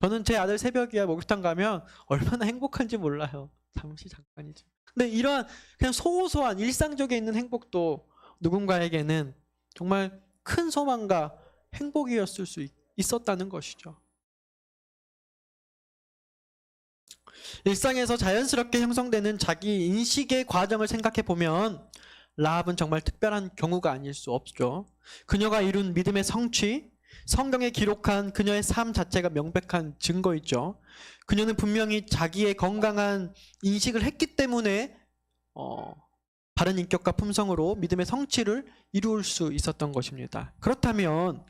저는 제 아들 새벽이야 목욕탕 가면 얼마나 행복한지 몰라요. 잠깐이지. 근데 이러한 그냥 소소한 일상적에 있는 행복도 누군가에게는 정말 큰 소망과 행복이었을 수 있었다는 것이죠. 일상에서 자연스럽게 형성되는 자기 인식의 과정을 생각해 보면 라합은 정말 특별한 경우가 아닐 수 없죠. 그녀가 이룬 믿음의 성취, 성경에 기록한 그녀의 삶 자체가 명백한 증거이죠. 그녀는 분명히 자기의 건강한 인식을 했기 때문에 바른 인격과 품성으로 믿음의 성취를 이룰 수 있었던 것입니다. 그렇다면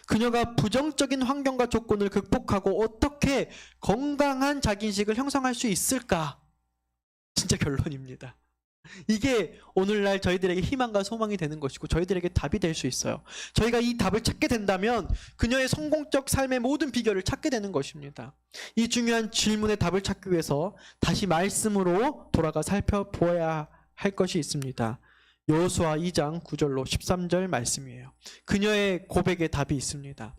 그녀가 부정적인 환경과 조건을 극복하고 어떻게 건강한 자기인식을 형성할 수 있을까? 진짜 결론입니다. 이게 오늘날 저희들에게 희망과 소망이 되는 것이고 저희들에게 답이 될 수 있어요. 저희가 이 답을 찾게 된다면 그녀의 성공적 삶의 모든 비결을 찾게 되는 것입니다. 이 중요한 질문의 답을 찾기 위해서 다시 말씀으로 돌아가 살펴보아야 할 것이 있습니다. 여호수아 2장 9절로 13절 말씀이에요. 그녀의 고백에 답이 있습니다.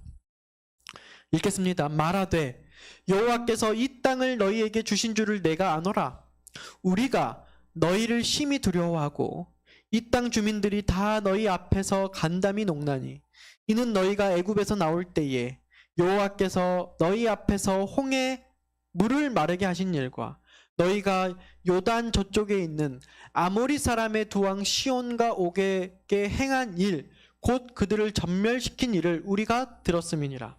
읽겠습니다. 말하되 여호와께서 이 땅을 너희에게 주신 줄을 내가 아노라. 우리가 너희를 심히 두려워하고 이 땅 주민들이 다 너희 앞에서 간담이 녹나니 이는 너희가 애굽에서 나올 때에 여호와께서 너희 앞에서 홍해 물을 마르게 하신 일과 너희가 요단 저쪽에 있는 아모리 사람의 두 왕 시온과 옥에게 행한 일 곧 그들을 전멸시킨 일을 우리가 들었음이니라.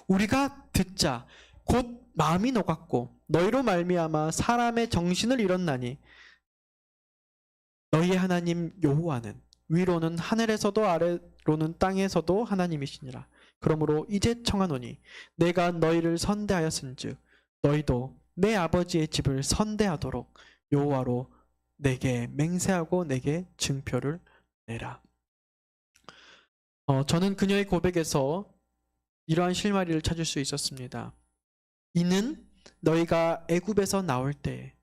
우리가 듣자 곧 마음이 녹았고 너희로 말미암아 사람의 정신을 잃었나니 너희의 하나님 여호와는 위로는 하늘에서도 아래로는 땅에서도 하나님이시니라. 그러므로 이제 청하노니 내가 너희를 선대하였은즉 너희도 내 아버지의 집을 선대하도록 여호와로 내게 맹세하고 내게 증표를 내라. 저는 그녀의 고백에서 이러한 실마리를 찾을 수 있었습니다. 이는 너희가 애굽에서 나올 때,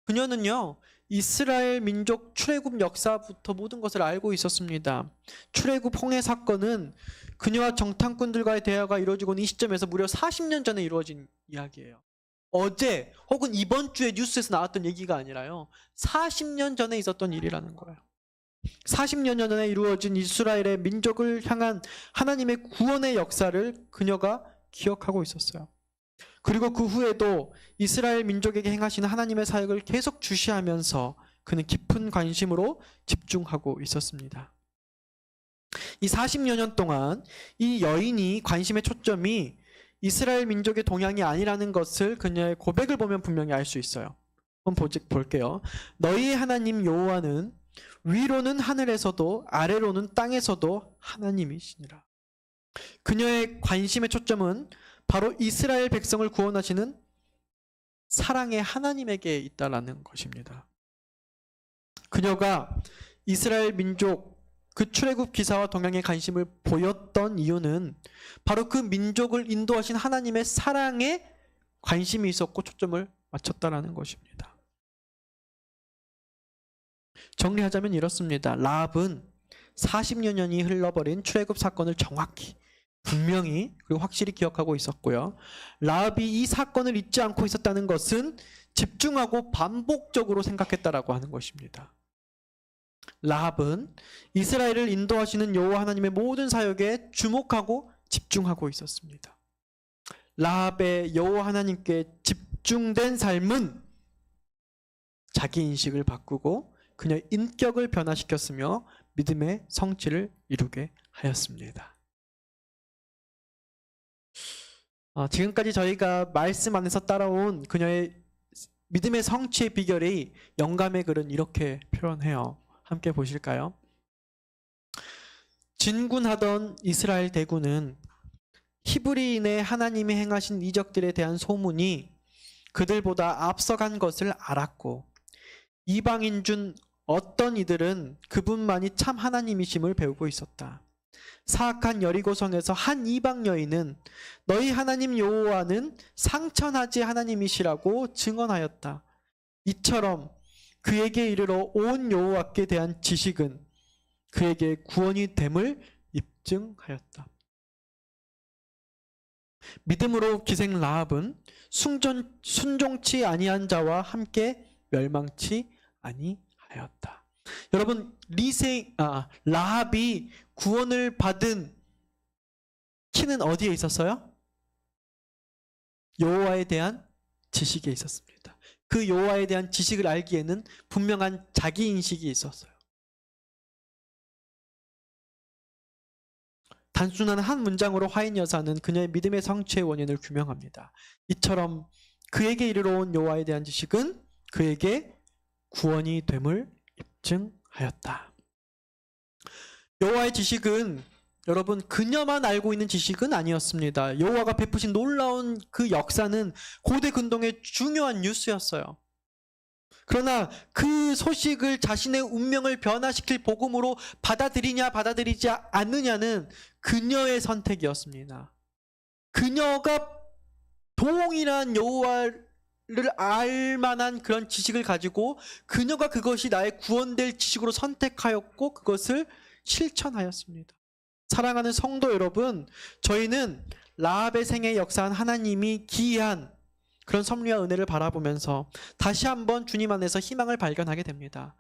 그녀는요 이스라엘 민족 출애굽 역사부터 모든 것을 알고 있었습니다. 출애굽 홍해 사건은 그녀와 정탐꾼들과의 대화가 이루어지고 이 시점에서 무려 40년 전에 이루어진 이야기예요. 어제 혹은 이번 주에 뉴스에서 나왔던 얘기가 아니라요 40년 전에 있었던 일이라는 거예요. 40년 전에 이루어진 이스라엘의 민족을 향한 하나님의 구원의 역사를 그녀가 기억하고 있었어요. 그리고 그 후에도 이스라엘 민족에게 행하시는 하나님의 사역을 계속 주시하면서 그는 깊은 관심으로 집중하고 있었습니다. 이 40여 년 동안 이 여인이 관심의 초점이 이스라엘 민족의 동향이 아니라는 것을 그녀의 고백을 보면 분명히 알 수 있어요. 한번 볼게요. 너희의 하나님 여호와는 위로는 하늘에서도 아래로는 땅에서도 하나님이시니라. 그녀의 관심의 초점은 바로 이스라엘 백성을 구원하시는 사랑의 하나님에게 있다라는 것입니다. 그녀가 이스라엘 민족 그 출애굽 기사와 동향에 관심을 보였던 이유는 바로 그 민족을 인도하신 하나님의 사랑에 관심이 있었고 초점을 맞췄다라는 것입니다. 정리하자면 이렇습니다. 라합은 40여 년이 흘러버린 출애굽 사건을 정확히 분명히 그리고 확실히 기억하고 있었고요. 라합이 이 사건을 잊지 않고 있었다는 것은 집중하고 반복적으로 생각했다라고 하는 것입니다. 라합은 이스라엘을 인도하시는 여호와 하나님의 모든 사역에 주목하고 집중하고 있었습니다. 라합의 여호와 하나님께 집중된 삶은 자기 인식을 바꾸고 그녀의 인격을 변화시켰으며 믿음의 성취를 이루게 하였습니다. 지금까지 저희가 말씀 안에서 따라온 그녀의 믿음의 성취의 비결이 영감의 글은 이렇게 표현해요. 함께 보실까요? 진군하던 이스라엘 대군은 히브리인의 하나님이 행하신 이적들에 대한 소문이 그들보다 앞서간 것을 알았고 이방인 중 어떤 이들은 그분만이 참 하나님이심을 배우고 있었다. 사악한 여리고성에서 한 이방 여인은 너희 하나님 여호와는 상천하지 하나님이시라고 증언하였다. 이처럼 그에게 이르러 온 여호와께 대한 지식은 그에게 구원이 됨을 입증하였다. 믿음으로 기생 라합은 순종치 아니한 자와 함께 멸망치 아니하였다. 여러분, 라합이 구원을 받은 키는 어디에 있었어요? 여호와에 대한 지식에 있었습니다. 그 여호와에 대한 지식을 알기에는 분명한 자기 인식이 있었어요. 단순한 한 문장으로 화인 여사는 그녀의 믿음의 성취의 원인을 규명합니다. 이처럼 그에게 이르러 온 여호와에 대한 지식은 그에게 구원이 됨을 입증하였다. 여호와의 지식은 여러분 그녀만 알고 있는 지식은 아니었습니다. 여호와가 베푸신 놀라운 그 역사는 고대 근동의 중요한 뉴스였어요. 그러나 그 소식을 자신의 운명을 변화시킬 복음으로 받아들이냐 받아들이지 않느냐는 그녀의 선택이었습니다. 그녀가 동일한 여호와를 알만한 그런 지식을 가지고 그녀가 그것이 나의 구원될 지식으로 선택하였고 그것을 실천하였습니다. 사랑하는 성도 여러분, 저희는 라합의 생애에 역사한 하나님이 기이한 그런 섭리와 은혜를 바라보면서 다시 한번 주님 안에서 희망을 발견하게 됩니다.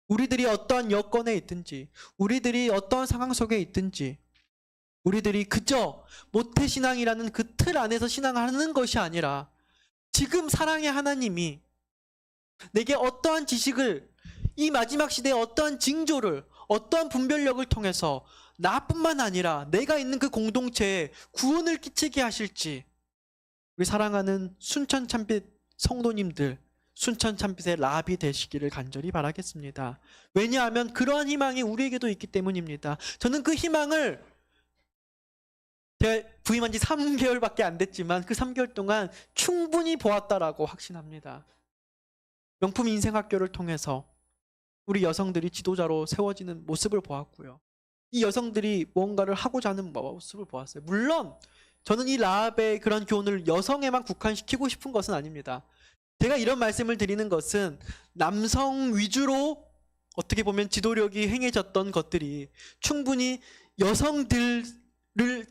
우리들이 어떠한 여건에 있든지, 우리들이 어떠한 상황 속에 있든지, 우리들이 그저 모태신앙이라는 그 틀 안에서 신앙하는 것이 아니라 지금 사랑의 하나님이 내게 어떠한 지식을, 이 마지막 시대에 어떠한 징조를, 어떠한 분별력을 통해서 나뿐만 아니라 내가 있는 그 공동체에 구원을 끼치게 하실지, 우리 사랑하는 순천 참빛 성도님들, 순천 참빛의 라합이 되시기를 간절히 바라겠습니다. 왜냐하면 그러한 희망이 우리에게도 있기 때문입니다. 저는 그 희망을 제가 부임한 지 3개월밖에 안 됐지만 그 3개월 동안 충분히 보았다라고 확신합니다. 명품 인생학교를 통해서 우리 여성들이 지도자로 세워지는 모습을 보았고요. 이 여성들이 무언가를 하고자 하는 모습을 보았어요. 물론 저는 이 라합의 그런 교훈을 여성에만 국한시키고 싶은 것은 아닙니다. 제가 이런 말씀을 드리는 것은 남성 위주로 어떻게 보면 지도력이 행해졌던 것들이 충분히 여성들을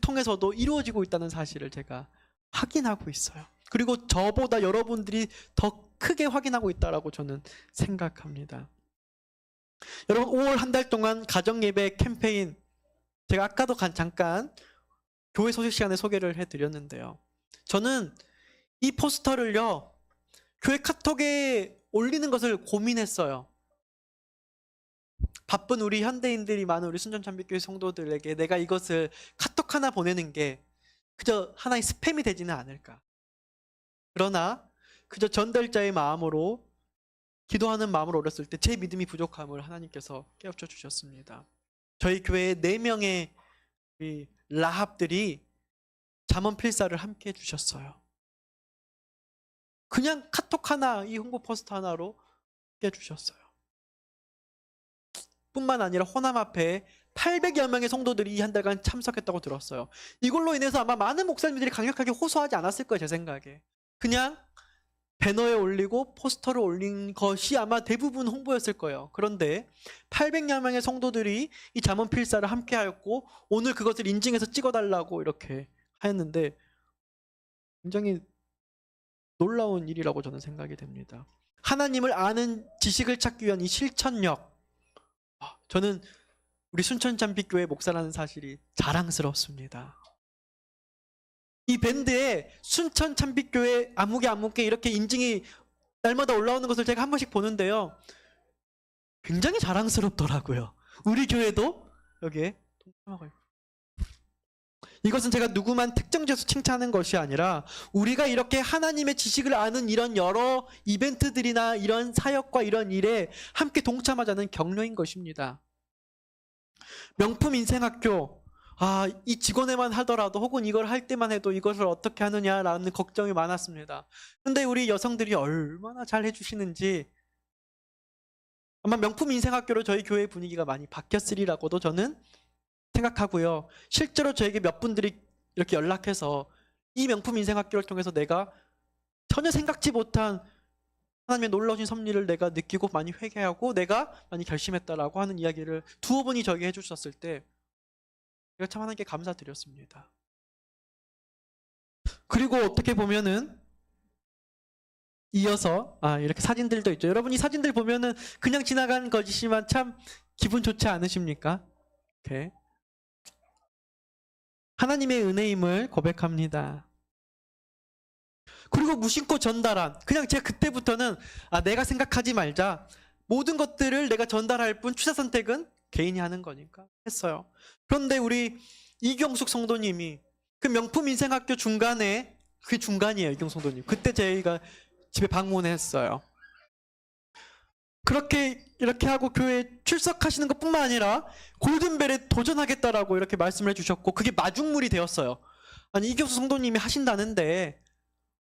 통해서도 이루어지고 있다는 사실을 제가 확인하고 있어요. 그리고 저보다 여러분들이 더 크게 확인하고 있다고 저는 생각합니다. 여러분, 5월 한 달 동안 가정예배 캠페인, 제가 아까도 잠깐 교회 소식 시간에 소개를 해드렸는데요. 저는 이 포스터를요, 교회 카톡에 올리는 것을 고민했어요. 바쁜 우리 현대인들이 많은 우리 순천참빛교회 성도들에게 내가 이것을 카톡 하나 보내는 게 그저 하나의 스팸이 되지는 않을까. 그러나 그저 전달자의 마음으로, 기도하는 마음으로 올렸을 때 제 믿음이 부족함을 하나님께서 깨우쳐 주셨습니다. 저희 교회에 4명의 우리 라합들이 잠언 필사를 함께 해주셨어요. 그냥 카톡 하나, 이 홍보 포스터 하나로 해주셨어요. 뿐만 아니라 호남 앞에 800여 명의 성도들이 이 한 달간 참석했다고 들었어요. 이걸로 인해서 아마 많은 목사님들이 강력하게 호소하지 않았을 거예요, 제 생각에. 그냥 배너에 올리고 포스터를 올린 것이 아마 대부분 홍보였을 거예요. 그런데 800여 명의 성도들이 이 잠언 필사를 함께 하였고 오늘 그것을 인증해서 찍어달라고 이렇게 하였는데 굉장히 놀라운 일이라고 저는 생각이 됩니다. 하나님을 아는 지식을 찾기 위한 이 실천력, 저는 우리 순천참빛교회 목사라는 사실이 자랑스럽습니다. 이 밴드에 순천참빛교회 아무개 이렇게 인증이 날마다 올라오는 것을 제가 한 번씩 보는데요, 굉장히 자랑스럽더라고요. 우리 교회도 여기에 동참하고 있고, 이것은 제가 누구만 특정지어서 칭찬하는 것이 아니라 우리가 이렇게 하나님의 지식을 아는 이런 여러 이벤트들이나 이런 사역과 이런 일에 함께 동참하자는 격려인 것입니다. 명품 인생학교, 이 직원에만 하더라도 혹은 이걸 할 때만 해도 이것을 어떻게 하느냐라는 걱정이 많았습니다. 그런데 우리 여성들이 얼마나 잘 해주시는지 아마 명품 인생학교로 저희 교회 분위기가 많이 바뀌었으리라고도 저는 생각하고요. 실제로 저에게 몇 분들이 이렇게 연락해서 이 명품 인생학교를 통해서 내가 전혀 생각지 못한 하나님의 놀라우신 섭리를 내가 느끼고 많이 회개하고 내가 많이 결심했다라고 하는 이야기를 두어 분이 저에게 해주셨을 때 제가 참 하나님께 감사드렸습니다. 그리고 어떻게 보면은 이어서 이렇게 사진들도 있죠. 여러분 이 사진들 보면은 그냥 지나간 것이지만 참 기분 좋지 않으십니까? 이렇게 하나님의 은혜임을 고백합니다. 그리고 무심코 전달한, 그냥 제가 그때부터는 내가 생각하지 말자, 모든 것들을 내가 전달할 뿐 취사 선택은 개인이 하는 거니까 했어요. 그런데 우리 이경숙 성도님이 그 명품 인생학교 중간에, 그게 중간이에요, 이경숙 성도님. 그때 저희가 집에 방문했어요. 그렇게 이렇게 하고 교회에 출석하시는 것뿐만 아니라 골든벨에 도전하겠다라고 이렇게 말씀을 해주셨고 그게 마중물이 되었어요. 아니 이경수 성도님이 하신다는데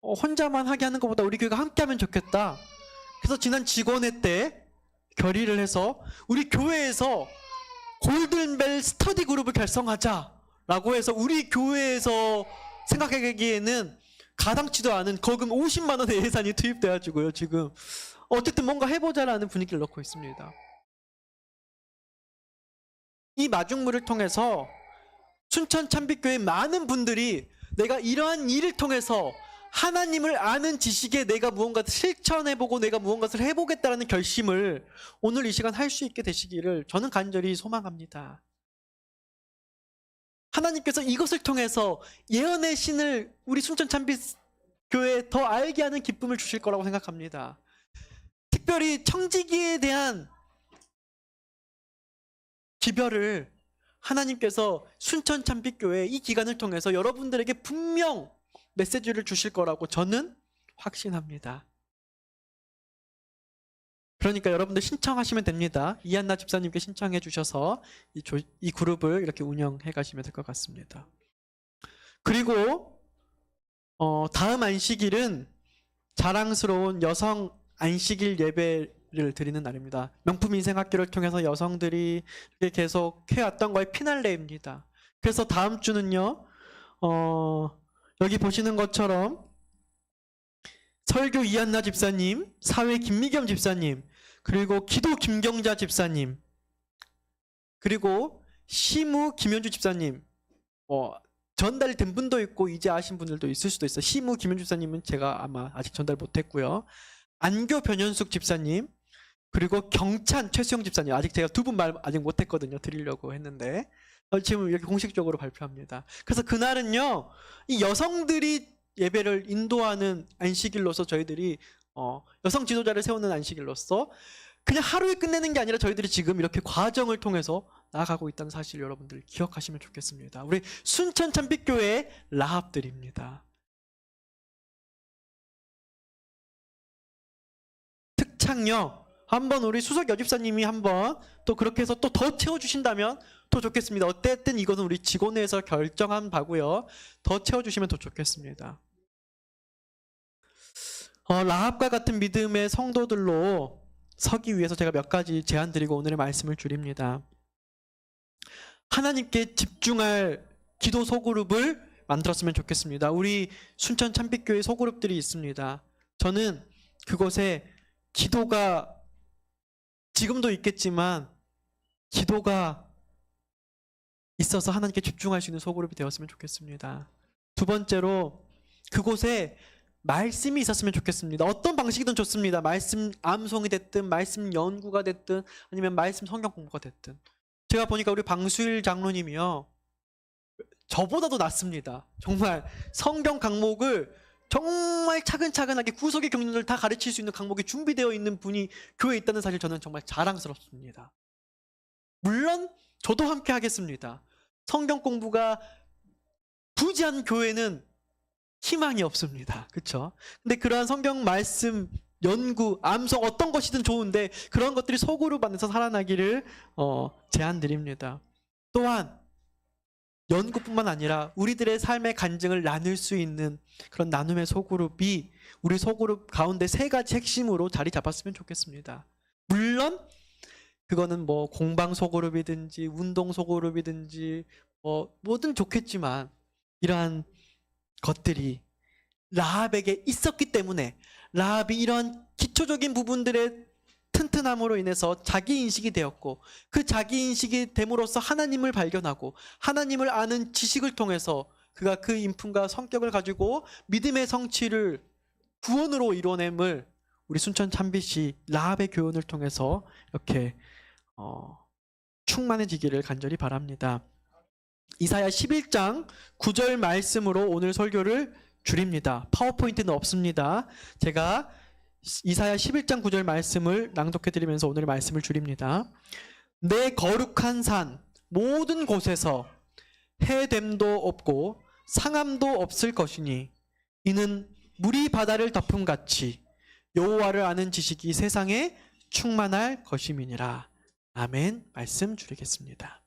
혼자만 하게 하는 것보다 우리 교회가 함께 하면 좋겠다. 그래서 지난 직원회 때 결의를 해서 우리 교회에서 골든벨 스터디 그룹을 결성하자라고 해서 우리 교회에서 생각하기에는 가당치도 않은 거금 50만 원의 예산이 투입돼가지고요. 지금 어쨌든 뭔가 해보자라는 분위기를 넣고 있습니다. 이 마중물을 통해서 춘천 참빛교회 많은 분들이 내가 이러한 일을 통해서 하나님을 아는 지식에 내가 무언가 실천해보고 내가 무언가를 해보겠다는 결심을 오늘 이 시간 할 수 있게 되시기를 저는 간절히 소망합니다. 하나님께서 이것을 통해서 예언의 신을 우리 순천 참빛교회에 더 알게 하는 기쁨을 주실 거라고 생각합니다. 특별히 청지기에 대한 기별을 하나님께서 순천 참빛교회 이 기간을 통해서 여러분들에게 분명 메시지를 주실 거라고 저는 확신합니다. 그러니까 여러분들 신청하시면 됩니다. 이한나 집사님께 신청해 주셔서 이 그룹을 이렇게 운영해 가시면 될 것 같습니다. 그리고 다음 안식일은 자랑스러운 여성 안식일 예배를 드리는 날입니다. 명품 인생학교를 통해서 여성들이 계속 해왔던 거의 피날레입니다. 그래서 다음 주는요, 여기 보시는 것처럼 설교 이한나 집사님, 사회 김미겸 집사님, 그리고 기도 김경자 집사님, 그리고 시무 김현주 집사님, 전달된 분도 있고 이제 아신 분들도 있을 수도 있어요. 시무 김현주 집사님은 제가 아마 아직 전달 못했고요. 안교 변현숙 집사님, 그리고 경찬 최수영 집사님, 아직 제가 두 분 말 아직 못했거든요. 드리려고 했는데 지금 이렇게 공식적으로 발표합니다. 그래서 그날은요, 이 여성들이 예배를 인도하는 안식일로서 저희들이 여성 지도자를 세우는 안식일로서 그냥 하루에 끝내는 게 아니라 저희들이 지금 이렇게 과정을 통해서 나아가고 있다는 사실을 여러분들 기억하시면 좋겠습니다. 우리 순천 참빛교회의 라합들입니다. 특창요, 한번 우리 수석 여집사님이 한번 또 그렇게 해서 또 더 채워주신다면 더 좋겠습니다. 어쨌든 이것은 우리 직원회에서 결정한 바고요. 더 채워주시면 더 좋겠습니다. 라합과 같은 믿음의 성도들로 서기 위해서 제가 몇 가지 제안 드리고 오늘의 말씀을 줄입니다. 하나님께 집중할 기도 소그룹을 만들었으면 좋겠습니다. 우리 순천 참빛교회 소그룹들이 있습니다. 저는 그곳에 기도가 지금도 있겠지만 기도가 있어서 하나님께 집중할 수 있는 소그룹이 되었으면 좋겠습니다. 두 번째로 그곳에 말씀이 있었으면 좋겠습니다. 어떤 방식이든 좋습니다. 말씀 암송이 됐든 말씀 연구가 됐든 아니면 말씀 성경 공부가 됐든. 제가 보니까 우리 방수일 장로님이요, 저보다도 낫습니다. 정말 성경 강목을 정말 차근차근하게 구속의 경륜을 다 가르칠 수 있는 강목이 준비되어 있는 분이 교회에 있다는 사실 저는 정말 자랑스럽습니다. 물론 저도 함께 하겠습니다. 성경 공부가 부지한 교회는 희망이 없습니다. 그렇죠? 근데 그러한 성경 말씀 연구, 암송 어떤 것이든 좋은데 그런 것들이 소그룹 안에서 살아나기를 제안드립니다. 또한 연구뿐만 아니라 우리들의 삶의 간증을 나눌 수 있는 그런 나눔의 소그룹이 우리 소그룹 가운데 세 가지 핵심으로 자리 잡았으면 좋겠습니다. 물론 그거는 뭐 공방 소그룹이든지 운동 소그룹이든지 뭐든 좋겠지만 이러한 것들이 라합에게 있었기 때문에 라합이 이런 기초적인 부분들의 튼튼함으로 인해서 자기인식이 되었고 그 자기인식이 됨으로써 하나님을 발견하고 하나님을 아는 지식을 통해서 그가 그 인품과 성격을 가지고 믿음의 성취를 구원으로 이뤄냄을 우리 순천 참빛이 라합의 교훈을 통해서 이렇게 충만해지기를 간절히 바랍니다. 이사야 11장 9절 말씀으로 오늘 설교를 줄입니다. 파워포인트는 없습니다. 제가 이사야 11장 9절 말씀을 낭독해드리면서 오늘의 말씀을 줄입니다. 내 거룩한 산 모든 곳에서 해됨도 없고 상함도 없을 것이니 이는 물이 바다를 덮음같이 여호와를 아는 지식이 세상에 충만할 것임이니라. 아멘. 말씀 줄이겠습니다.